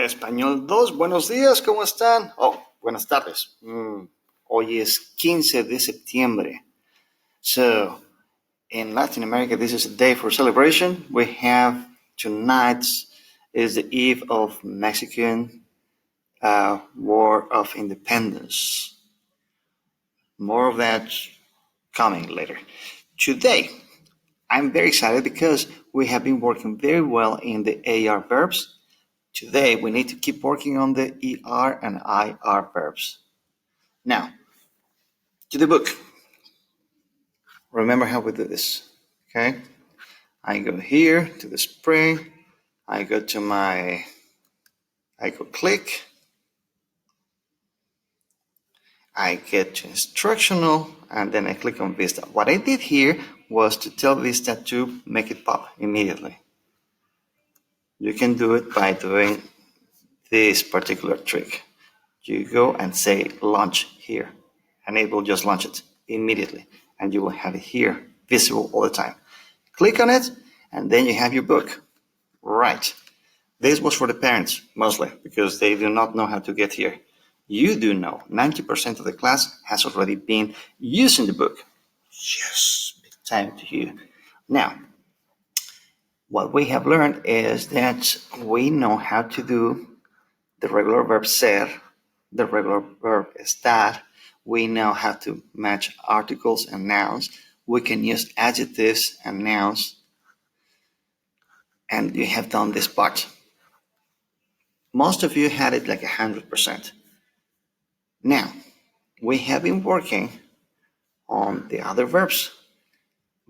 Español 2, buenos días, ¿cómo están? Oh, buenas tardes. Hoy es 15 de septiembre. So, in Latin America, this is a day for celebration. We have tonight is the eve of Mexican War of Independence. More of that coming later. Today, I'm very excited because we have been working very well in the AR verbs. Today, we need to keep working on the ER and IR verbs. Now, to the book. Remember how we do this, okay? I go here to the spring. I go click. I get to instructional, and then I click on Vista. What I did here was to tell Vista to make it pop immediately. You can do it by doing this particular trick. You go and say launch here, and it will just launch it immediately, and you will have it here visible all the time. Click on it, and then you have your book. Right. This was for the parents, mostly, because they do not know how to get here. You do know. 90% of the class has already been using the book. Yes, big time to you. Now, what we have learned is that we know how to do the regular verb ser, the regular verb estar. We know how to match articles and nouns. We can use adjectives and nouns. And you have done this part. Most of you had it like 100%. Now, we have been working on the other verbs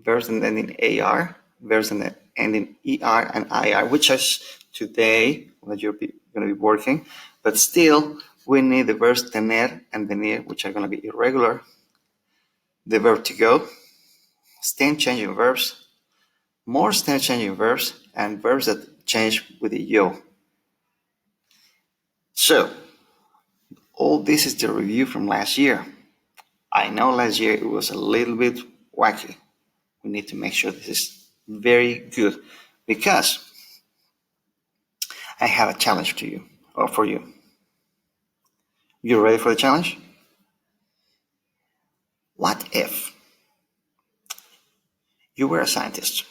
ending in AR, verbs ending ER and IR, which is today that you're going to be working. But still, we need the verbs tener and venir, which are going to be irregular. The verb to go, stem changing verbs, more stem changing verbs, and verbs that change with the yo. So, all this is the review from last year. I know last year it was a little bit wacky. We need to make sure this is very good because I have a challenge to you or for you. You ready for the challenge? What if you were a scientist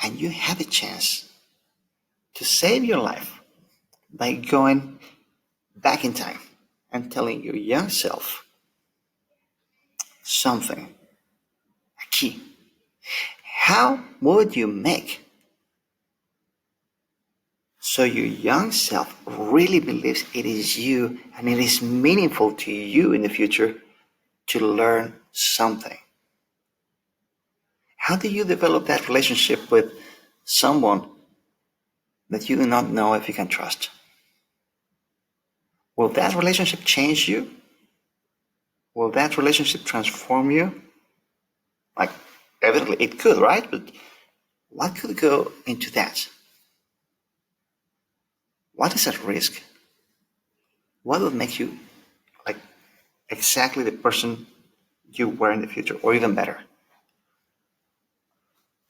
and you had a chance to save your life by going back in time and telling your young self something, a key? How would you make so your young self really believes it is you and it is meaningful to you in the future to learn something? How do you develop that relationship with someone that you do not know if you can trust? Will that relationship change you? Will that relationship transform you? Like, evidently it could, right? But what could go into that? What is at risk? What would make you like exactly the person you were in the future, or even better?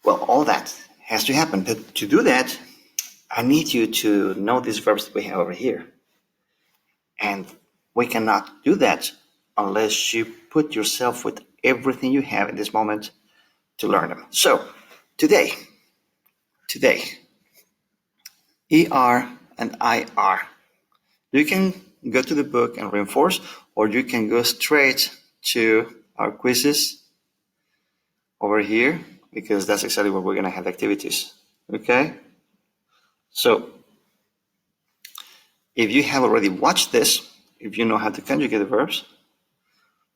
Well, all that has to happen. But to do that, I need you to know these verbs that we have over here. And we cannot do that unless you put yourself with everything you have in this moment to learn them. So, today, ER and IR. You can go to the book and reinforce, or you can go straight to our quizzes over here, because that's exactly where we're going to have activities. Okay? So, if you have already watched this, if you know how to conjugate the verbs,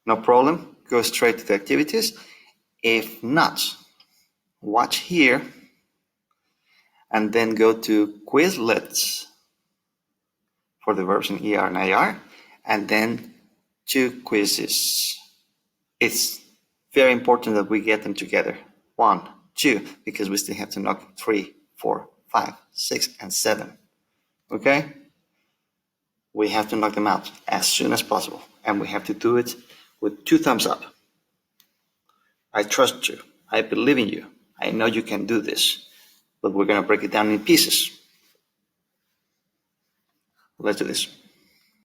no problem, go straight to the activities. If not, watch here and then go to Quizlets for the verbs in ER and IR, and then 2 quizzes. It's very important that we get them together. 1, 2, because we still have to knock 3, 4, 5, 6, and 7. Okay? We have to knock them out as soon as possible, and we have to do it with 2 thumbs up. I trust you. I believe in you. I know you can do this, but we're going to break it down in pieces. Let's do this.